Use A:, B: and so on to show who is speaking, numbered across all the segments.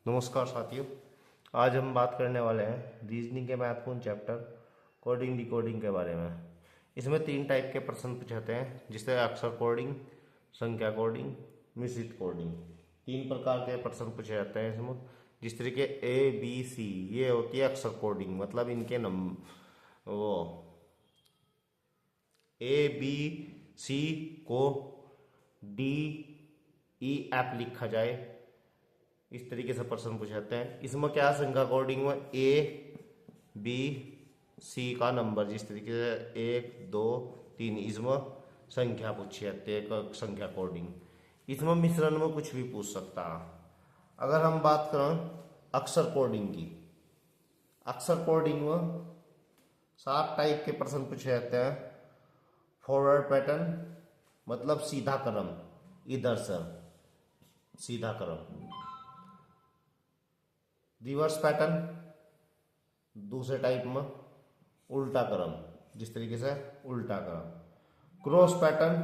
A: नमस्कार साथियों। आज हम बात करने वाले हैं रीजनिंग के महत्वपूर्ण चैप्टर कोडिंग डिकोडिंग के बारे में। इसमें 3 टाइप के प्रश्न पूछे हैं, जिससे अक्षर कोडिंग, संख्या कोडिंग, मिश्रित कोडिंग। 3 प्रकार के प्रश्न पूछे जाते हैं इसमें। जिस तरीके ए बी सी ये होती है अक्षर कोडिंग, मतलब इनके वो ए बी सी को डी ई एफ लिखा जाए, इस तरीके से प्रश्न पूछे जाते हैं। इसमें क्या संख्या कोडिंग में ए बी सी का नंबर, जिस तरीके से 1 2 3 इसमें संख्या पूछी जाती है, संख्या कोडिंग। इसमें मिश्रण में कुछ भी पूछ सकता है। अगर हम बात करें अक्षर कोडिंग की, अक्षर कोडिंग में 7 टाइप के प्रश्न पूछे जाते हैं। फॉरवर्ड पैटर्न मतलब सीधा क्रम, इधर से सीधा क्रम। रिवर्स पैटर्न दूसरे टाइप में उल्टा क्रम, जिस तरीके से उल्टा क्रम। क्रॉस पैटर्न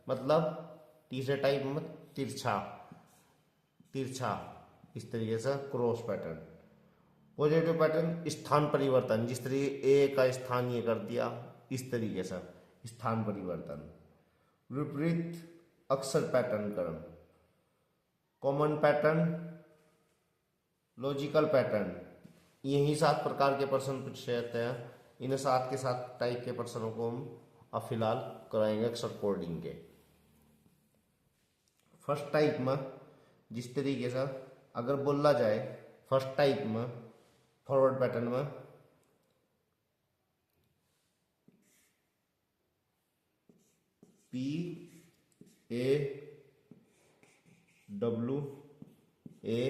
A: मतलब तीसरे टाइप में तिरछा तिरछा, इस तरीके से क्रॉस पैटर्न। पॉजिटिव पैटर्न स्थान परिवर्तन, जिस तरीके ए का स्थान ये कर दिया, इस तरीके से स्थान परिवर्तन। विपरीत अक्षर पैटर्न क्रम। Common pattern, logical pattern. यही 7 प्रकार के प्रश्न पूछे जाते हैं। इन 7 के 7 टाइप के प्रश्नों को हम अब फिलहाल कराएंगे अक्षर कोडिंग के। फर्स्ट टाइप में जिस तरीके से अगर बोला जाए, फर्स्ट टाइप में फॉरवर्ड पैटर्न में P A W A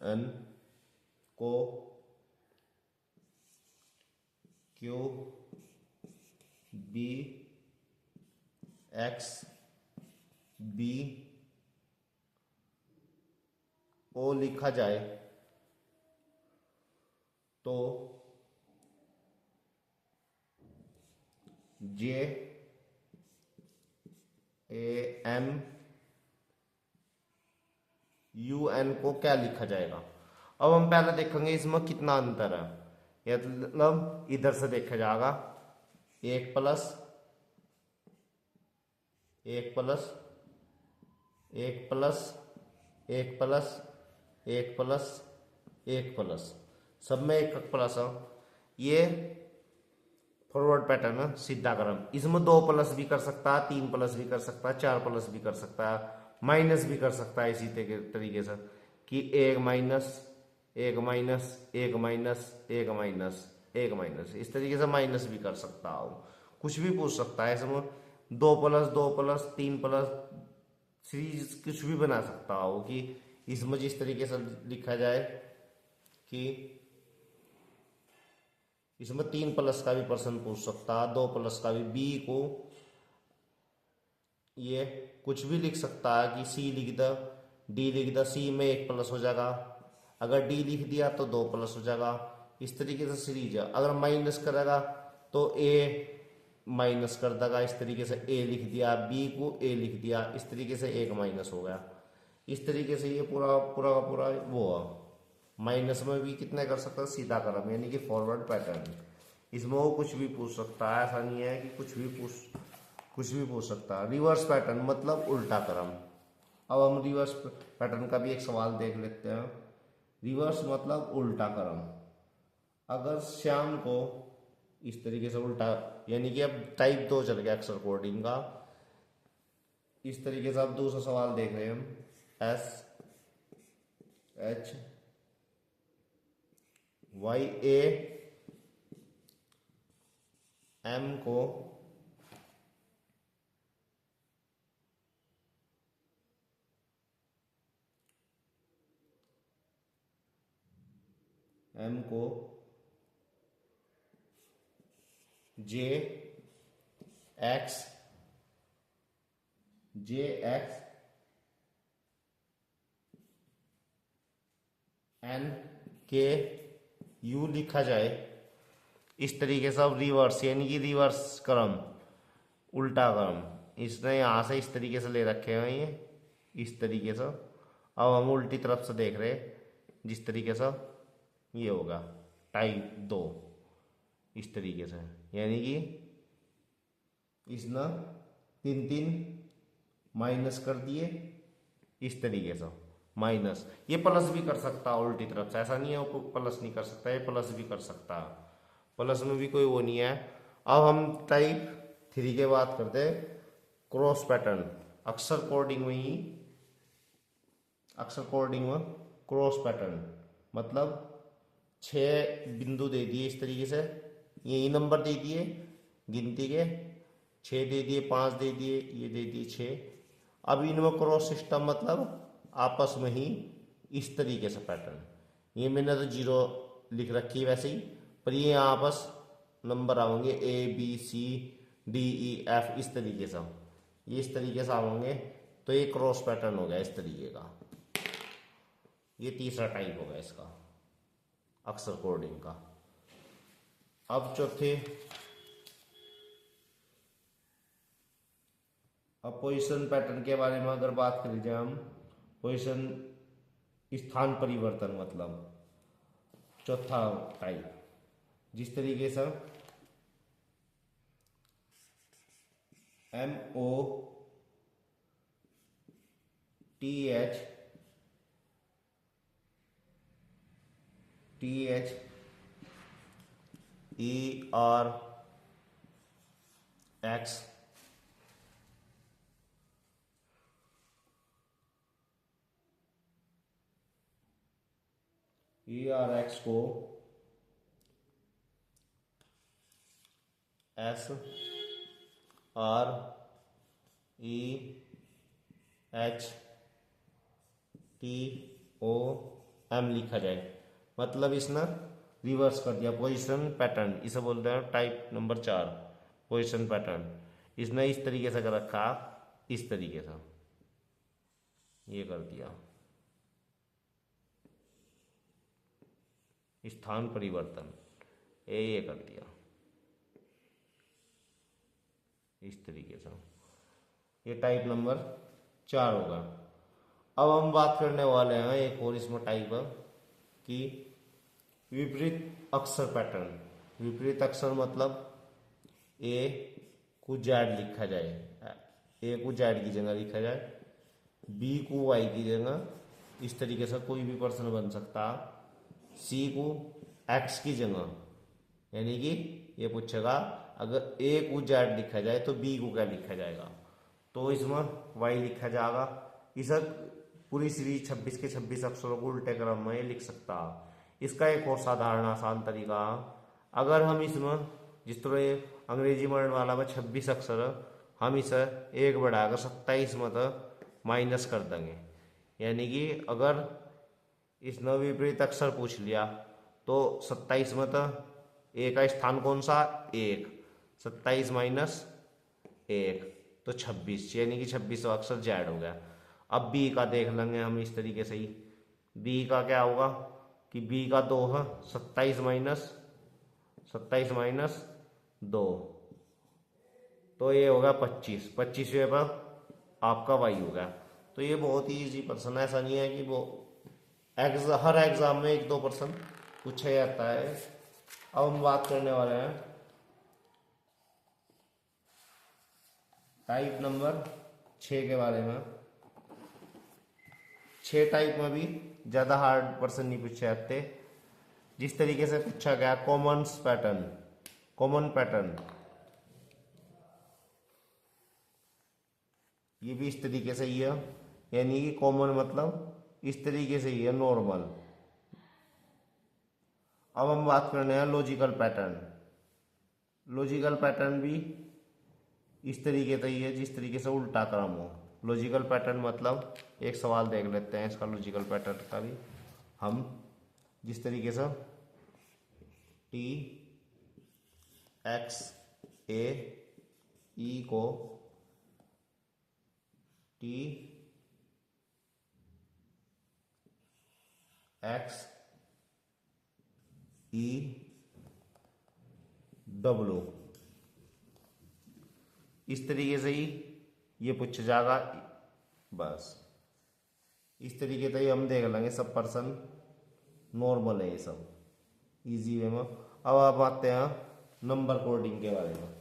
A: N को Q B X B O लिखा जाए तो J A M U N को क्या लिखा जाएगा। अब हम पहले देखेंगे इसमें कितना अंतर है। मतलब इधर से देखा जाएगा 1 plus 1 plus 1 plus 1 plus 1 plus 1 plus, सब में एक प्लस है। ये फॉरवर्ड पैटर्न है, सीधा क्रम। इसमें 2 प्लस भी कर सकता है, 3 प्लस भी कर सकता है, 4 प्लस भी कर सकता है, माइनस भी कर सकता है। इसी तरीके से कि 1 minus 1 minus 1 minus 1 minus 1 minus, इस तरीके से माइनस भी कर सकता हो। कुछ भी पूछ सकता है इसमें। 2 प्लस 2 प्लस 3 प्लस सीरीज कुछ भी बना सकता हो। कि इसमें जिस तरीके से लिखा जाए कि इसमें 3 प्लस का भी प्रश्न पूछ सकता है, 2 प्लस का भी। बी को ये कुछ भी लिख सकता है कि सी लिख द, डी लिख द, सी में 1 प्लस हो जाएगा। अगर डी लिख दिया तो 2 प्लस हो जाएगा। इस तरीके से सीरीज है। अगर माइनस करेगा तो ए माइनस कर देगा, इस तरीके से ए लिख दिया, बी को ए लिख दिया, इस तरीके से 1 माइनस हो गया। इस तरीके से ये पूरा पूरा का पूरा वो है। माइनस में भी कितने कर सकता है, सीधा क्रम, यानी कि फॉरवर्ड पैटर्न। इसमें वो कुछ भी पूछ सकता है, ऐसा नहीं है कि कुछ भी पूछ सकता है। रिवर्स पैटर्न मतलब उल्टा क्रम। अब हम रिवर्स पैटर्न का भी एक सवाल देख लेते हैं। रिवर्स मतलब उल्टा क्रम। अगर श्याम को इस तरीके से उल्टा, यानी कि अब टाइप 2 चल गया अक्षर कोडिंग का। इस तरीके से अब दूसरा सवाल देख रहे हैं हम। S H Y A M को जे एक्स एन के यू लिखा जाए, इस तरीके से। अब रिवर्स यानी कि रिवर्स क्रम, उल्टा क्रम। इसने यहाँ से इस तरीके से ले रखे हैं ये, इस तरीके से। अब हम उल्टी तरफ से देख रहे जिस तरीके से ये होगा टाइप 2 इस तरीके से, यानी कि इसने 3 माइनस कर दिए इस तरीके से माइनस। ये प्लस भी कर सकता है उल्टी तरफ से, ऐसा नहीं है वो प्लस नहीं कर सकता, ये प्लस भी कर सकता है, प्लस में भी कोई वो नहीं है। अब हम टाइप 3 के बात करते हैं क्रॉस पैटर्न। अक्सर कोडिंग में ही क्रॉस पैटर्न मतलब 6 बिंदु दे दिए इस तरीके से, यही नंबर दे दिए गिनती के, 6 दे दिए, 5 दे दिए, ये दे दिए 6। अब इनमें क्रॉस सिस्टम मतलब आपस में ही इस तरीके से पैटर्न, ये मैंने तो 0 लिख रखी है वैसे ही, पर ये आपस नंबर आएंगे ABCDEF इस तरीके से, ये इस तरीके से आएंगे, तो ये क्रॉस पैटर्न हो गया इस तरीके का। ये तीसरा टाइप हो गया इसका अक्सर कोडिंग का। अब चौथे, अब पोजीशन पैटर्न के बारे में अगर बात करी जाए हम, पोजीशन स्थान परिवर्तन मतलब चौथा टाइप, जिस तरीके से MOTHERX ERX को SREHTOM लिखा जाए, मतलब इसने रिवर्स कर दिया पोजीशन पैटर्न, इसे बोलते हैं टाइप नंबर 4 पोजीशन पैटर्न। इसने इस तरीके से कर रखा, इस तरीके से ये कर दिया स्थान परिवर्तन, ये कर दिया इस तरीके से, ये टाइप नंबर 4 होगा। अब हम बात करने वाले हैं एक और इसमें टाइप है कि विपरीत अक्षर पैटर्न। विपरीत अक्षर मतलब ए को जेड लिखा जाए, ए को जेड की जगह लिखा जाए, बी को वाई की जगह, इस तरीके से कोई भी प्रश्न बन सकता है। सी को एक्स की जगह, यानी कि ये पूछेगा अगर ए को जेड लिखा जाए तो बी को क्या लिखा जाएगा, तो इसमें वाई लिखा जाएगा। इस पूरी सीरीज 26 के 26 अक्षरों को उल्टे क्रम में लिख सकता है। इसका एक और साधारण आसान तरीका, अगर हम इसमें जिस तरह अंग्रेजी वर्णमाला में 26 अक्षर, हम इसे एक बढ़ाकर 27 में तो माइनस कर देंगे, यानी कि अगर इसने विपरीत अक्षर पूछ लिया तो 27 में तो ए का स्थान कौन सा, 1, 27 माइनस 1 तो 26, यानी कि 26वां अक्षर जेड हो गया। अब बी का देख लेंगे हम इस तरीके से ही, बी का क्या होगा कि बी का 2 है, 27 माइनस 2 तो ये होगा 25, 25वें पर आपका वाई होगा। तो ये बहुत ही ईजी प्रश्न है, ऐसा नहीं है कि वो हर एग्जाम में 1-2% पूछा जाता है। अब हम बात करने वाले हैं टाइप नंबर 6 के बारे में। 6 टाइप में भी ज़्यादा हार्ड प्रश्न नहीं पूछे जाते। जिस तरीके से पूछा गया कॉमन पैटर्न, ये भी इस तरीके से ही है, यानी कि कॉमन मतलब इस तरीके से ही है, नॉर्मल। अब हम बात करने हैं लॉजिकल पैटर्न भी इस तरीके से ही है जिस तरीके से उल्टा क्रम हो। लॉजिकल पैटर्न मतलब एक सवाल देख लेते हैं इसका लॉजिकल पैटर्न का भी हम, जिस तरीके से TXAE को TXEW इस तरीके से ही ये पूछा जाएगा बस। इस तरीके से हम देख लेंगे सब पर्सन नॉर्मल है ये सब इजी वे में। अब आप आते हैं नंबर कोडिंग के बारे में।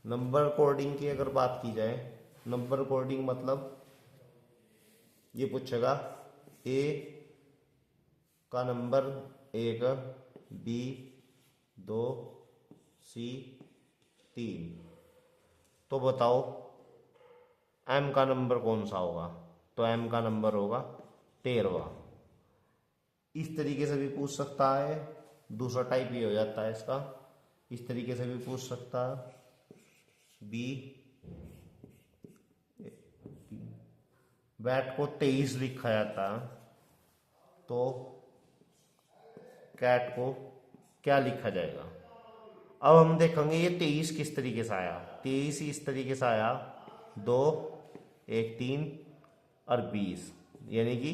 A: नंबर कोडिंग की अगर बात की जाए, नंबर कोडिंग मतलब ये पूछेगा ए का नंबर 1, बी 2, सी 3, तो बताओ एम का नंबर कौन सा होगा? तो एम का नंबर होगा 13वां। इस तरीके से भी पूछ सकता है। दूसरा टाइप ये हो जाता है इसका, इस तरीके से भी पूछ सकता है। बी बैट को 23 लिखा जाता है, तो कैट को क्या लिखा जाएगा? अब हम देखेंगे ये 23 किस तरीके से आया। 23 इस तरीके से आया, 2 1 3 और 20, यानी कि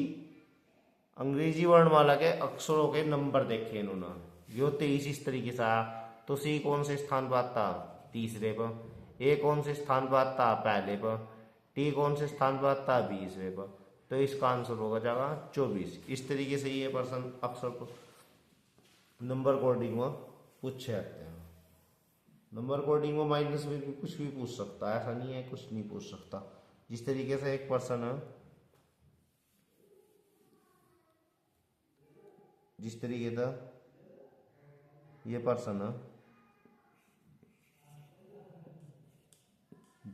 A: अंग्रेजी वर्णमाला के अक्षरों के नंबर देखे इन्होंने। जो 23 इस तरीके से आया, तो सी कौन से स्थान पर आता? तीसरे पर। ए कौन से स्थान पर आता? पहले पर। टी कौन से स्थान पर आता? 20वें पर। तो इसका आंसर होगा जाएगा 24। इस तरीके से ये पर्सन अक्सर को नंबर कोडिंग में पूछे जाते हैं। नंबर कोडिंग में माइनस में भी कुछ भी पूछ सकता है, ऐसा नहीं है कुछ नहीं पूछ सकता। जिस तरीके से एक पर्सन है, जिस तरीके से ये पर्सन है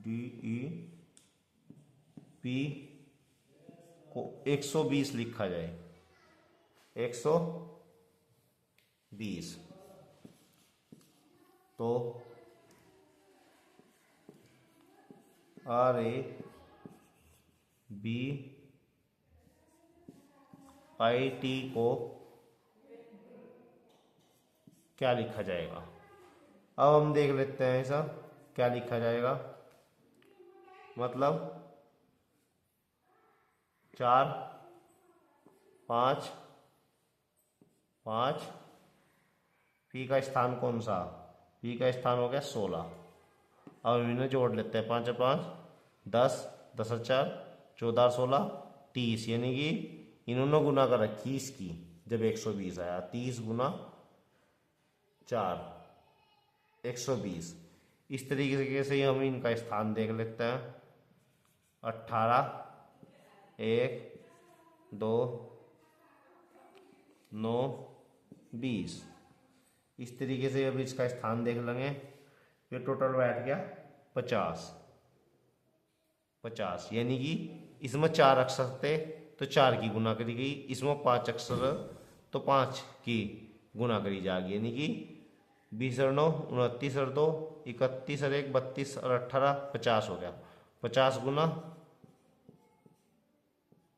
A: डी ई पी को 120 लिखा जाए, 120, तो R A B I T को क्या लिखा जाएगा? अब हम देख लेते हैं ऐसा क्या लिखा जाएगा। मतलब 4 5 5, पी का स्थान कौन सा? पी का स्थान हो गया 16। अब हम इन्हें जोड़ लेते हैं, 5 और 5 10, 10 और 4 14 16 30, यानी कि इन्होंने गुना कर रखी इसकी। जब 120 आया, 30 गुना 4 120। इस तरीके से हम इनका स्थान देख लेते हैं। 18 1 2 9 20। इस तरीके से अब इसका स्थान देख लेंगे। ये टोटल बैठ गया 50, यानी कि इसमें 4 अक्षर थे तो 4 की गुना करी गई, इसमें 5 अक्षर तो 5 की गुना करी जाएगी, यानी कि 20 और 9 29 और 2 31 और 1 32 और 18 50 हो गया। 50 गुना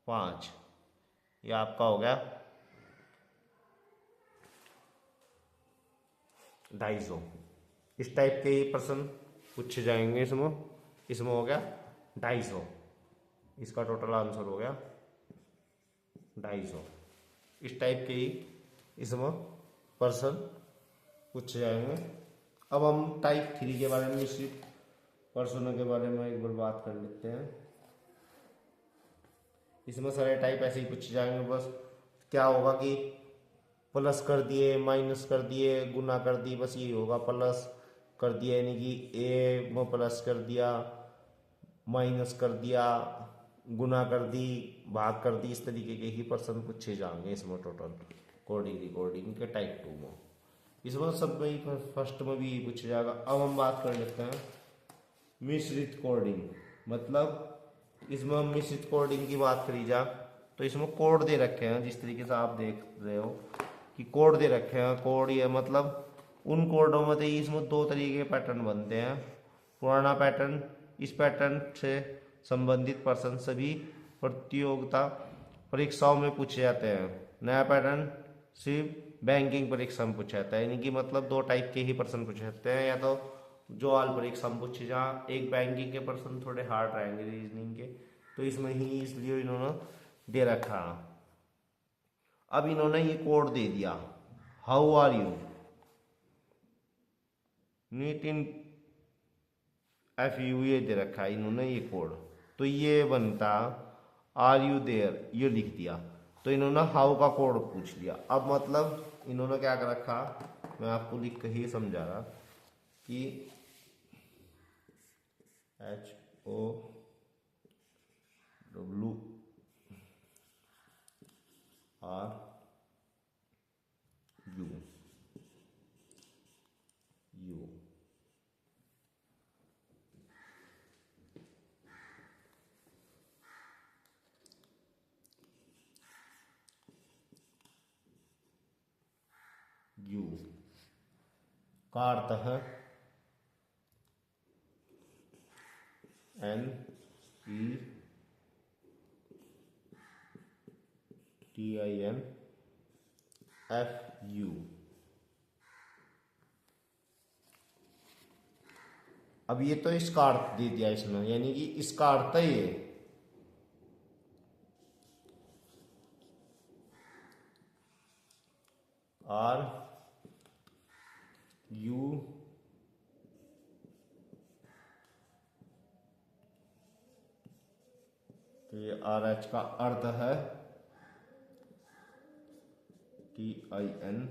A: 5, ये आपका हो गया 250। इस टाइप के प्रश्न पूछे जाएंगे इसमें हो गया 250। इसका टोटल आंसर हो गया 250। इस टाइप के ही इसमें प्रश्न पूछे जाएंगे। अब हम टाइप 3 के बारे में, मिश्रित प्रश्नों के बारे में एक बार बात कर लेते हैं। इसमें सारे टाइप ऐसे ही पूछे जाएंगे। बस क्या होगा कि प्लस कर दिए, माइनस कर दिए, गुना कर दी, बस यही होगा। प्लस कर दिया यानी कि ए में प्लस कर दिया, माइनस कर दिया, गुना कर दी, भाग कर दी, इस तरीके के ही प्रश्न पूछे जाएंगे इसमें टोटल कोडिंग रिकॉर्डिंग के टाइप 2 में। इसमें सब में ही फर्स्ट में भी पूछा जाएगा। अब हम बात कर लेते हैं मिश्रित कोडिंग। मतलब इसमें हम मिश्रित कोडिंग की बात करी जा तो इसमें कोड दे रखे हैं, जिस तरीके से आप देख रहे हो कि कोड दे रखे हैं। कोड ये मतलब उन कोडों में तो इसमें 2 तरीके के पैटर्न बनते हैं। पुराना पैटर्न, इस पैटर्न से संबंधित प्रश्न सभी प्रतियोगिता परीक्षाओं में पूछे जाते हैं। नया पैटर्न सिर्फ बैंकिंग परीक्षा में पूछा जाता है, यानी कि मतलब 2 टाइप के ही प्रश्न पूछे जाते हैं। या तो जो हाल परीक्षा में पूछे, जहाँ एक बैंकिंग के प्रश्न थोड़े हार्ड रहेंगे रीजनिंग के, तो इसमें ही इसलिए इन्होंने दे रखा। अब इन्होंने ये कोड दे दिया, how are you, neat in F U, ये दे रखा है इन्होंने ये कोड। तो ये बनता आर यू देयर ये लिख दिया, तो इन्होंने हाउ का कोड पूछ लिया। अब मतलब इन्होंने क्या कर रखा, मैं आपको लिख के ही समझा रहा कि HOWRU यू यू का अर्थ है NETINFU। अब ये तो इसका अर्थ दे दिया इसने, यानी कि इसका अर्थ है ये आर यू तो ये RH का अर्थ है TINSENW।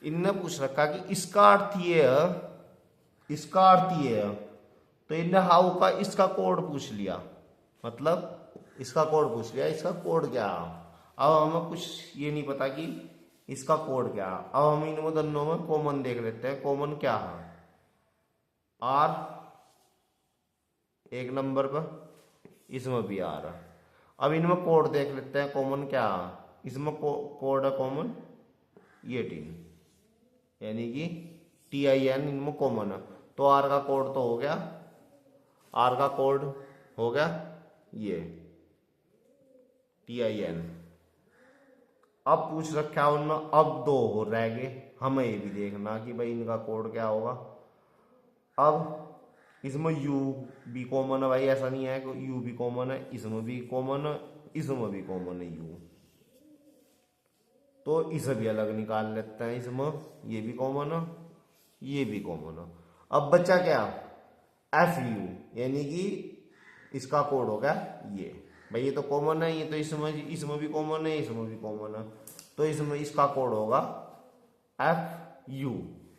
A: इनने पूछ रखा कि इसका अर्थ ये है, इसका अर्थ ये है, तो इनने हाउ का इसका कोड पूछ लिया, मतलब इसका कोड पूछ लिया, इसका कोड क्या है। अब हमें कुछ ये नहीं पता कि इसका कोड क्या है। अब हम इन दोनों में कॉमन देख लेते हैं, कॉमन क्या है। आर एक नंबर पर, इसमें भी आर है। अब इनमें कोड देख लेते हैं, कॉमन क्या है। इसमें कोड है कॉमन ये टीन, यानी कि TIN इनमें कॉमन है, तो आर का कोड तो हो गया, आर का कोड हो गया ये TIN। अब पूछ रखा है उनमें, अब दो हो रह गए, हमें ये भी देखना कि भाई इनका कोड क्या होगा। अब इसमें यू भी कॉमन है भाई, ऐसा नहीं है कि यू भी कॉमन है, इसमें भी कॉमन है, इसमें भी कॉमन है यू, तो इसे भी अलग निकाल लेते हैं। इसमें ये भी कॉमन है, ये भी कॉमन है। अब बचा क्या, FU, यानी कि इसका कोड हो गया ये भाई, ये तो कॉमन है, ये तो इसमें भी कॉमन है, इसमें भी कॉमन है, तो इसमें इसका कोड होगा FU।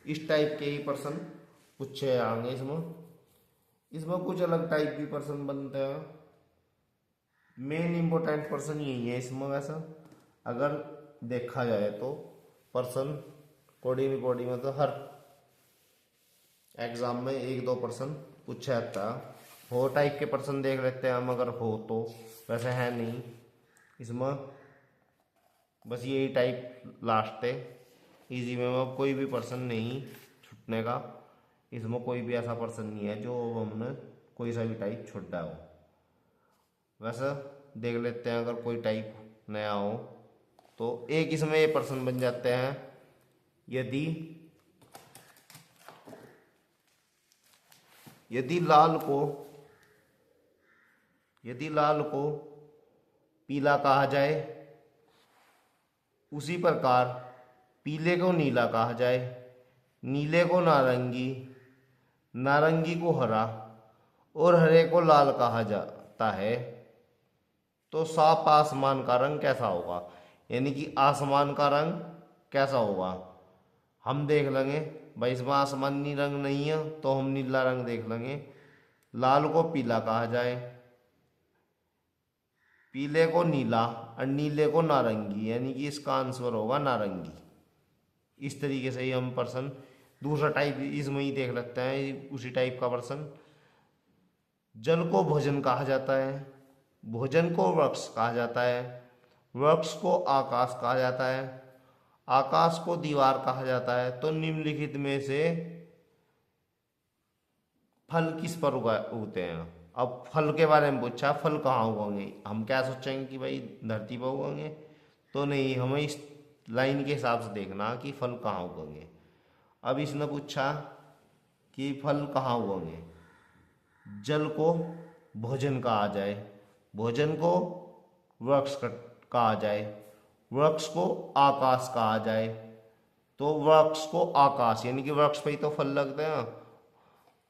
A: इस टाइप के ही प्रश्न पूछे आएंगे इसमें कुछ अलग टाइप के प्रश्न बनते हैं। मेन इंपॉर्टेंट प्रश्न यही है इसमें। वैसा अगर देखा जाए तो प्रश्न कोडी में तो हर एग्जाम में एक दो प्रश्न पूछा जाता है। हो टाइप के प्रश्न देख लेते हैं हम, अगर हो तो, वैसे है नहीं इसमें, बस यही टाइप लास्ट है। इजी में कोई भी प्रश्न नहीं छूटने का, इसमें कोई भी ऐसा प्रश्न नहीं है जो हमने कोई सा भी टाइप छूटा हो। वैसे देख लेते हैं अगर कोई टाइप नया हो तो एक इसमें ये प्रश्न बन जाते हैं, यदि लाल को पीला कहा जाए, उसी प्रकार पीले को नीला कहा जाए, नीले को नारंगी, नारंगी को हरा और हरे को लाल कहा जाता है, तो साफ आसमान का रंग कैसा होगा। यानी कि आसमान का रंग कैसा होगा हम देख लेंगे भाई। इसमें आसमानी रंग नहीं है तो हम नीला रंग देख लेंगे। लाल को पीला कहा जाए, पीले को नीला और नीले को नारंगी, यानी कि इसका आंसर होगा नारंगी। इस तरीके से ही हम प्रश्न दूसरा टाइप इसमें ही देख लेते हैं, उसी टाइप का प्रश्न। जल को भोजन कहा जाता है, भोजन को वृक्ष कहा जाता है, वृक्ष को आकाश कहा जाता है, आकाश को दीवार कहा जाता है, तो निम्नलिखित में से फल किस पर उगते हैं। अब फल के बारे में पूछा, फल कहाँ उगेंगे, हम क्या सोचेंगे कि भाई धरती पर उगेंगे, तो नहीं, हमें इस लाइन के हिसाब से देखना कि फल कहाँ उगेंगे। अब इसने पूछा कि फल कहाँ उगेंगे, जल को भोजन कहा जाए, भोजन को वृक्ष कहा जाए, वृक्ष को आकाश कहा जाए, तो तो वृक्ष को आकाश, यानी कि वृक्ष पे ही तो फल लगते हैं,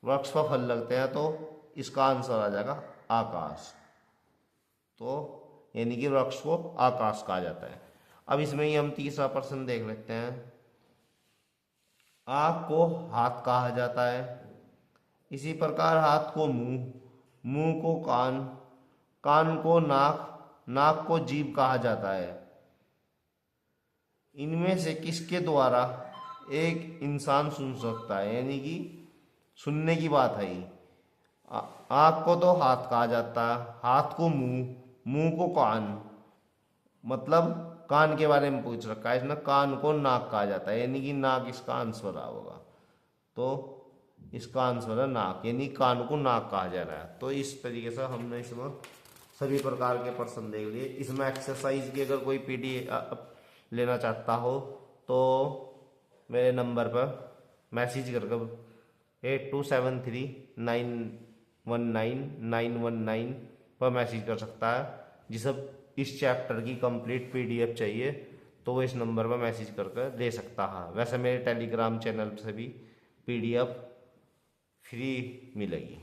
A: वृक्ष पर फल लगते हैं, तो इसका आंसर आ जाएगा आकाश। तो यानी कि वृक्ष को आकाश कहा जाता है। अब इसमें ही हम तीसरा प्रश्न देख लेते हैं। आँख को हाथ कहा जाता है, इसी प्रकार हाथ को मुंह, मुंह को कान, कान को नाक, नाक को जीभ कहा जाता है। इनमें से किसके द्वारा एक इंसान सुन सकता है, यानी कि सुनने की बात है। आँख को तो हाथ कहा जाता है, हाथ को मुंह, मुंह को कान, मतलब कान के बारे में पूछ रखा है इसने, कान को नाक कहा जाता है, यानी कि नाक इसका आंसर होगा। तो इसका आंसर है नाक, यानी कान को नाक कहा जा रहा है। तो इस तरीके से हमने इसमें सभी प्रकार के प्रश्न देख लिए। इसमें एक्सरसाइज की अगर कोई पीडीएफ लेना चाहता हो तो मेरे नंबर पर मैसेज करके 8273919919 पर मैसेज कर सकता है। जिसे इस चैप्टर की कंप्लीट पीडीएफ चाहिए तो वो इस नंबर पर मैसेज करके ले सकता है। वैसे मेरे टेलीग्राम चैनल से भी पीडीएफ फ्री मिलेगी।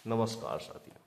A: नमस्कार साथियों।